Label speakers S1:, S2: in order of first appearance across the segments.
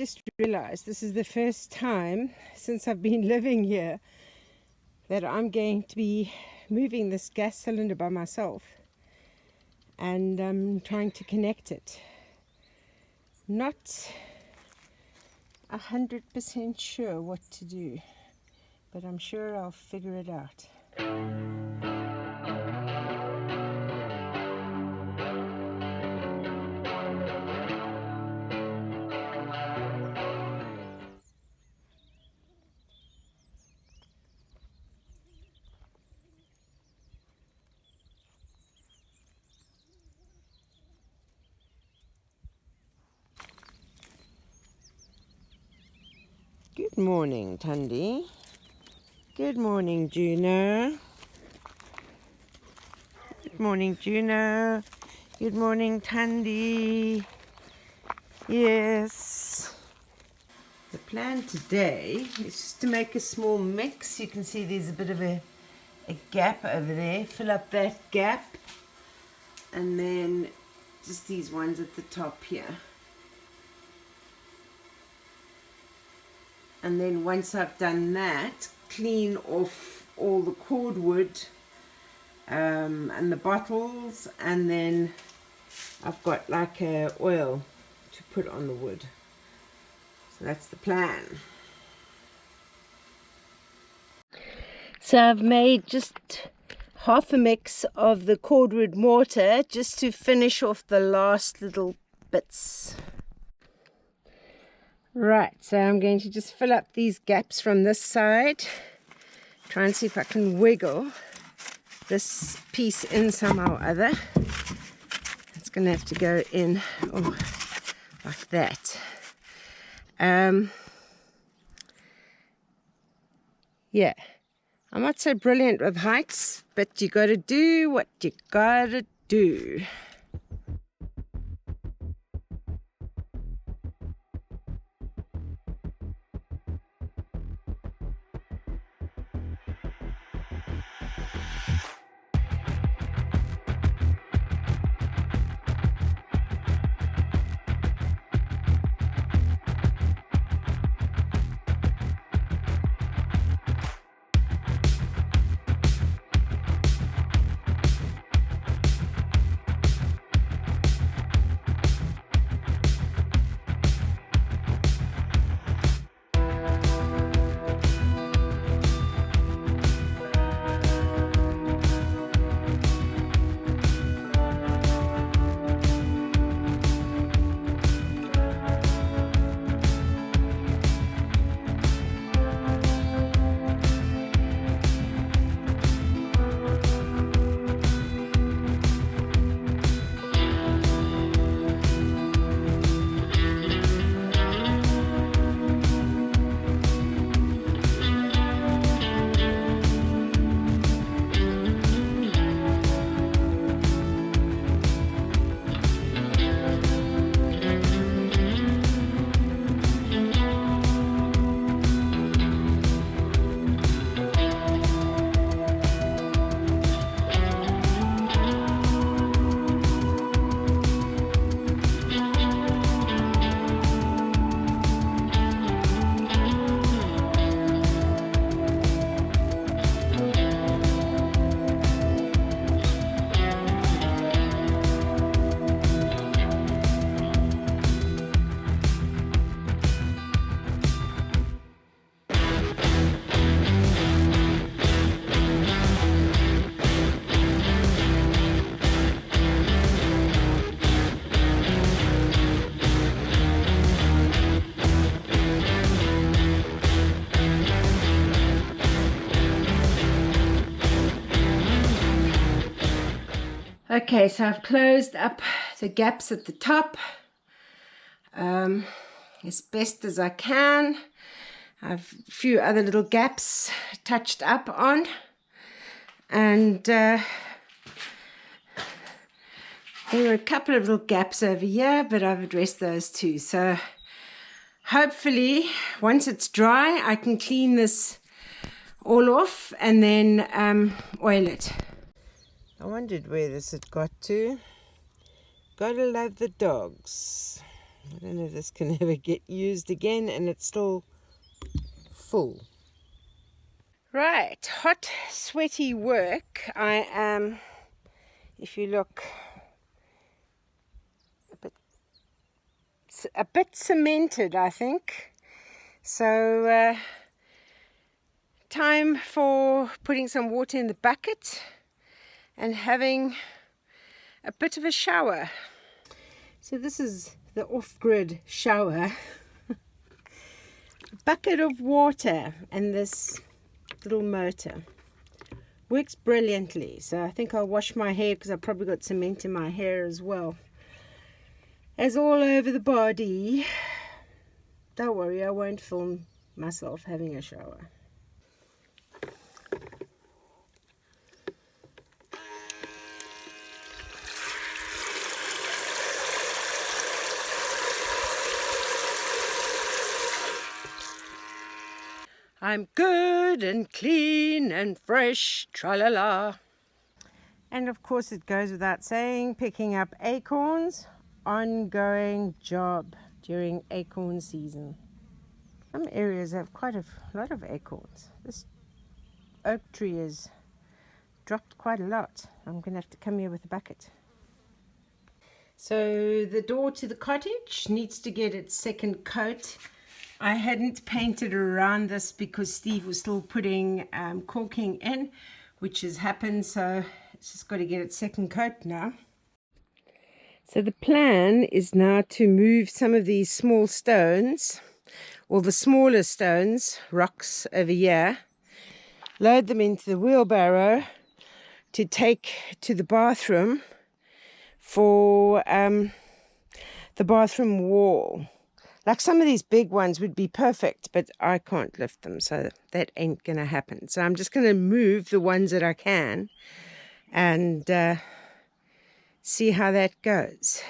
S1: Just realized this is the first time since I've been living here that I'm going to be moving this gas cylinder by myself, and I'm trying to connect it. Not 100% sure what to do, but I'm sure I'll figure it out. Good morning, Tundi. Good morning, Juno. Good morning, Juno. Good morning, Tundi. Yes. The plan today is just to make a small mix. You can see there's a bit of a gap over there. Fill up that gap. And then just these ones at the top here. And then once I've done that, clean off all the cordwood and the bottles, and then I've got like a oil to put on the wood. So that's the plan. So I've made just half a mix of the cordwood mortar just to finish off the last little bits. Right, so I'm going to just fill up these gaps from this side. Try and see if I can wiggle this piece in somehow or other. It's going to have to go in like that. Yeah, I'm not so brilliant with heights, but you got to do what you got to do. Okay, so I've closed up the gaps at the top as best as I can. I've a few other little gaps touched up on, and there were a couple of little gaps over here, but I've addressed those too. So hopefully once it's dry I can clean this all off and then oil it. I wondered where this had got to. Gotta love the dogs. I don't know if this can ever get used again, and it's still full. Right, hot, sweaty work. I am, if you look, a bit cemented, I think. So time for putting some water in the bucket and having a bit of a shower. So this is the off-grid shower. A bucket of water and this little motor. Works brilliantly. So I think I'll wash my hair because I've probably got cement in my hair as well as all over the body. Don't worry, I won't film myself having a shower. I'm good and clean and fresh, tra-la-la. And of course it goes without saying, picking up acorns, ongoing job during acorn season. Some areas have quite a lot of acorns. This oak tree has dropped quite a lot. I'm going to have to come here with a bucket. So the door to the cottage needs to get its second coat. I hadn't painted around this because Steve was still putting caulking in, which has happened, so it's just got to get its second coat now. So the plan is now to move some of these small stones, or the smaller stones, rocks over here, load them into the wheelbarrow to take to the bathroom for the bathroom wall. Like some of these big ones would be perfect, but I can't lift them, so that ain't going to happen. So I'm just going to move the ones that I can and see how that goes.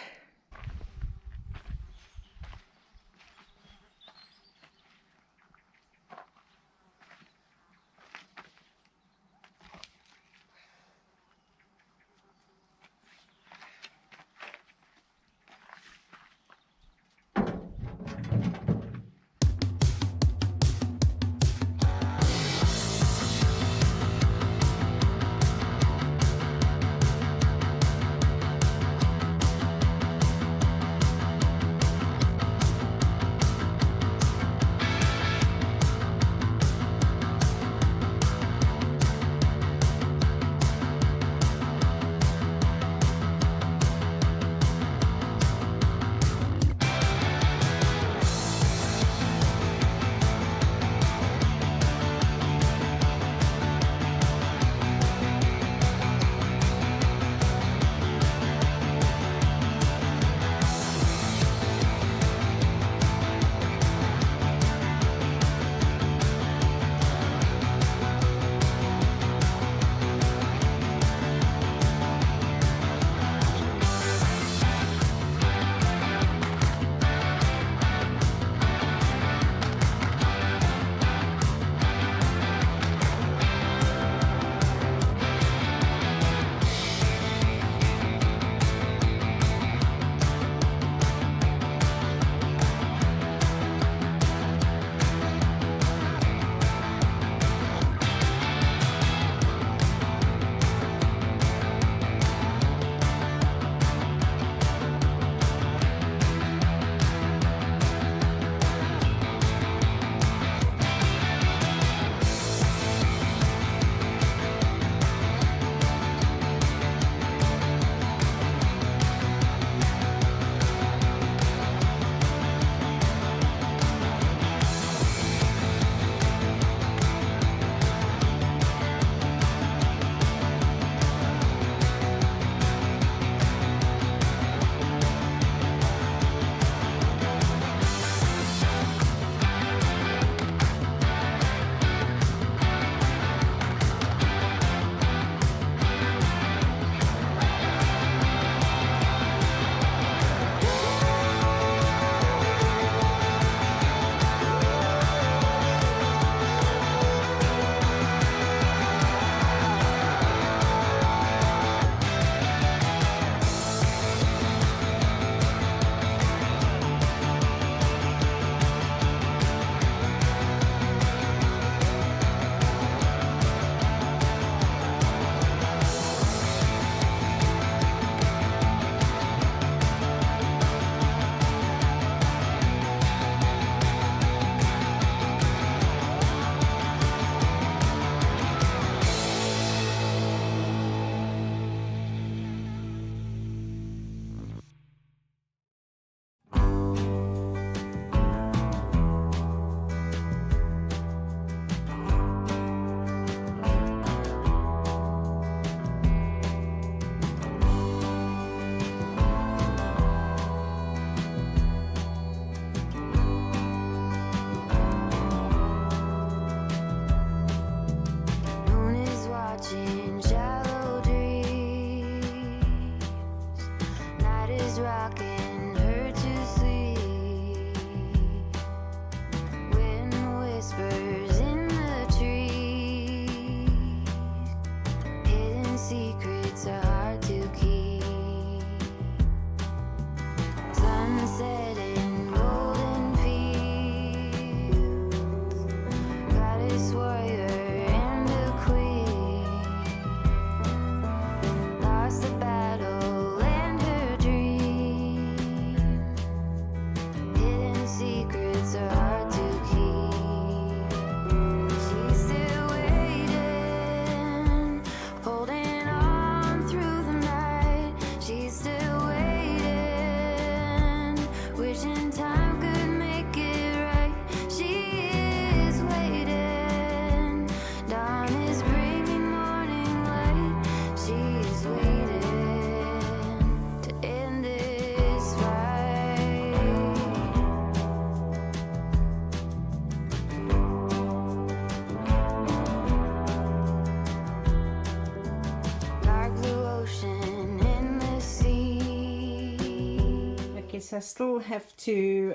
S1: so I still have to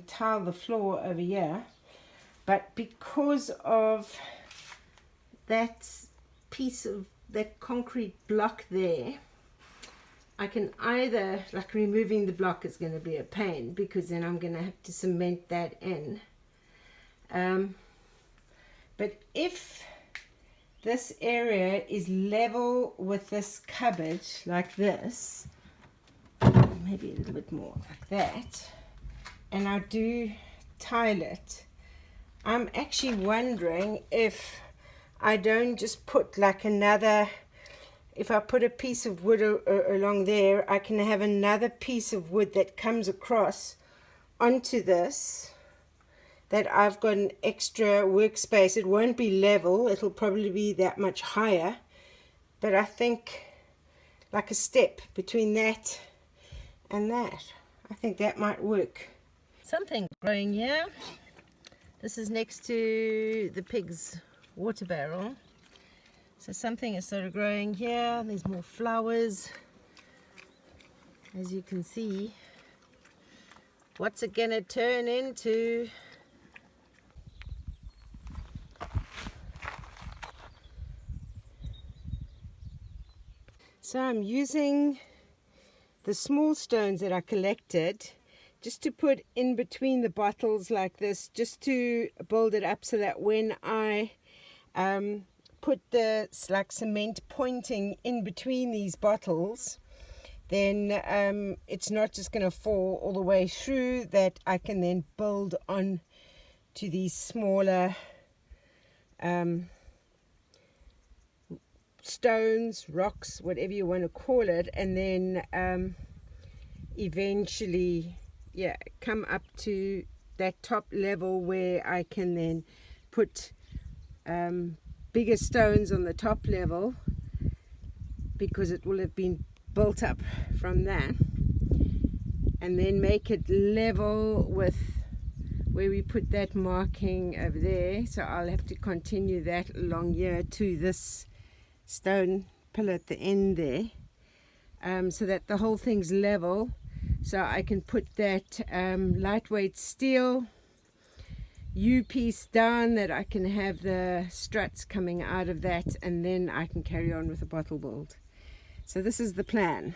S1: tile the floor over here, but because of that piece of that concrete block there, I can either, like, removing the block is going to be a pain because then I'm going to have to cement that in, but if this area is level with this cupboard like this, maybe a little bit more like that, and I do tile it, I'm actually wondering if I don't just put like another, if I put a piece of wood along there, I can have another piece of wood that comes across onto this, that I've got an extra workspace. It won't be level, it'll probably be that much higher, but I think like a step between that and that, I think that might work. Something growing here. This is next to the pig's water barrel. So something is sort of growing here. There's more flowers, as you can see. What's it gonna turn into? So I'm using the small stones that I collected just to put in between the bottles like this, just to build it up so that when I put the like cement pointing in between these bottles, then it's not just going to fall all the way through, that I can then build on to these smaller stones, rocks, whatever you want to call it, and then eventually come up to that top level where I can then put bigger stones on the top level, because it will have been built up from that, and then make it level with where we put that marking over there. So I'll have to continue that along here to this stone pillar at the end there, so that the whole thing's level, so I can put that lightweight steel U-piece down, that I can have the struts coming out of that, and then I can carry on with the bottle build. So this is the plan.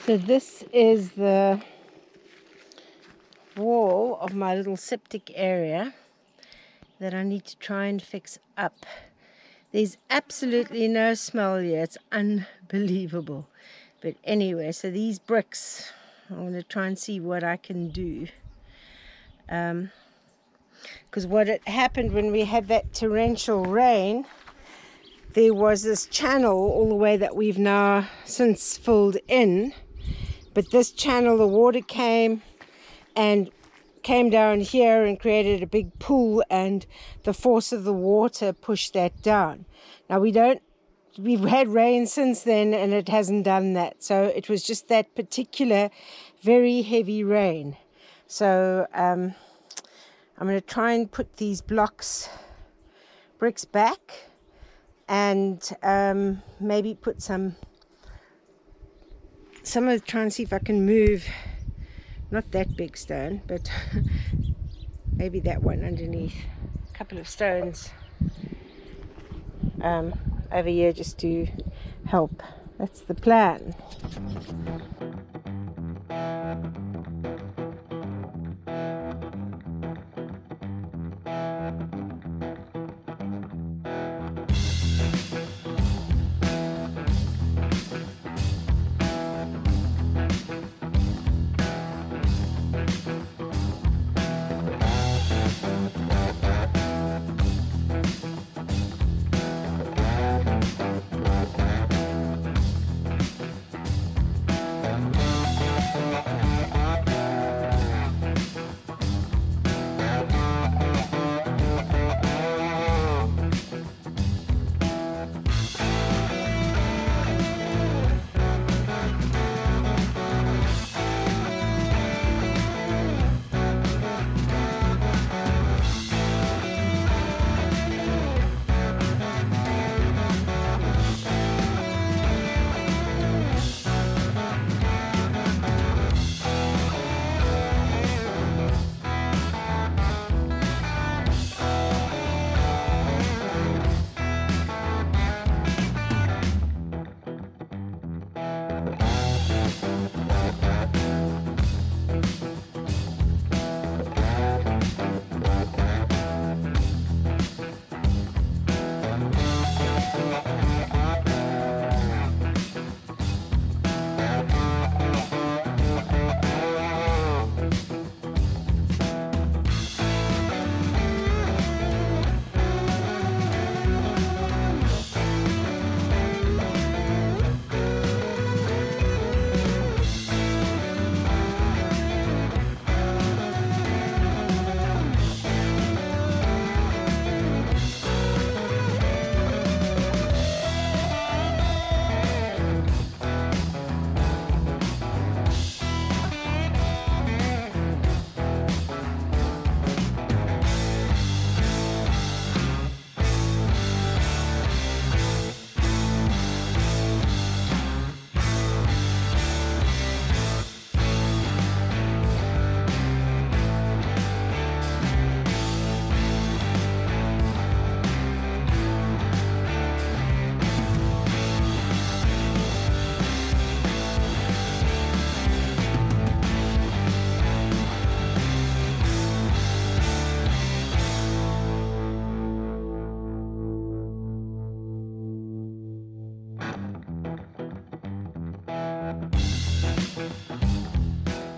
S1: So this is the wall of my little septic area that I need to try and fix up. There's absolutely no smell here. It's unbelievable. But anyway, so these bricks, I'm going to try and see what I can do. Because what had happened when we had that torrential rain, there was this channel all the way that we've now since filled in. But this channel, the water came down here and created a big pool, and the force of the water pushed that down. Now we've had rain since then and it hasn't done that. So it was just that particular very heavy rain. So I'm going to try and put these bricks back, and maybe put some of try and see if I can move, not that big stone, but maybe that one underneath, a couple of stones over here just to help. That's the plan.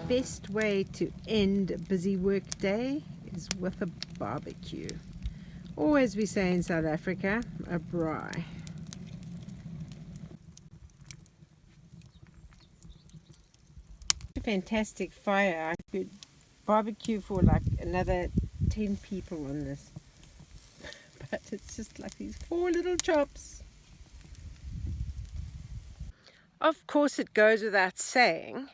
S1: Best way to end a busy work day is with a barbecue, or as we say in South Africa, a braai. A fantastic fire. I could barbecue for like another 10 people on this, but it's just like these 4 little chops. Of course, it goes without saying,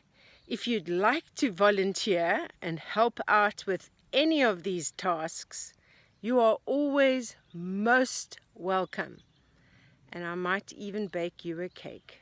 S1: if you'd like to volunteer and help out with any of these tasks, you are always most welcome. And I might even bake you a cake.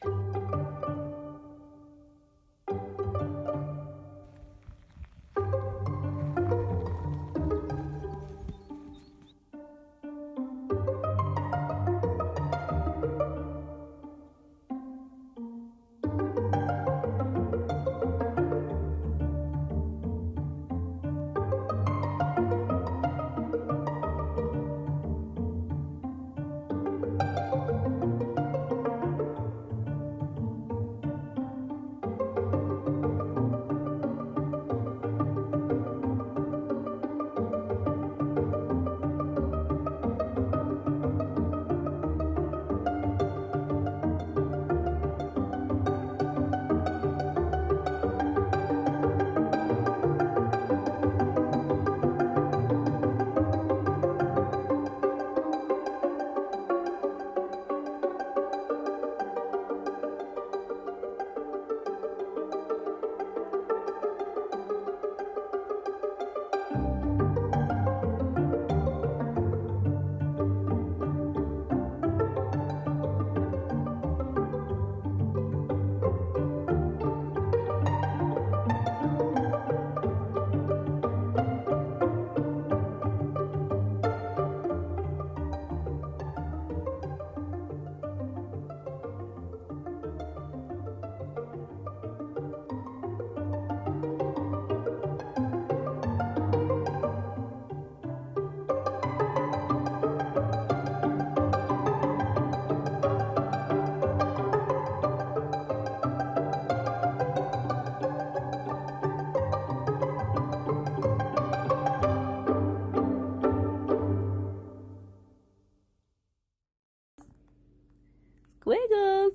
S2: Squiggles,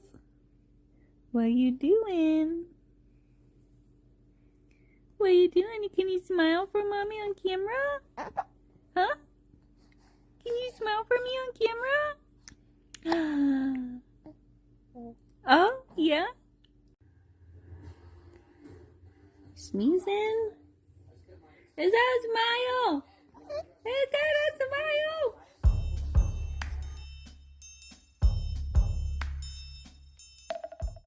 S2: what are you doing? What are you doing? Can you smile for mommy on camera? Huh? Can you smile for me on camera? Oh, yeah? Sneezing? Is that a smile? Is that a smile?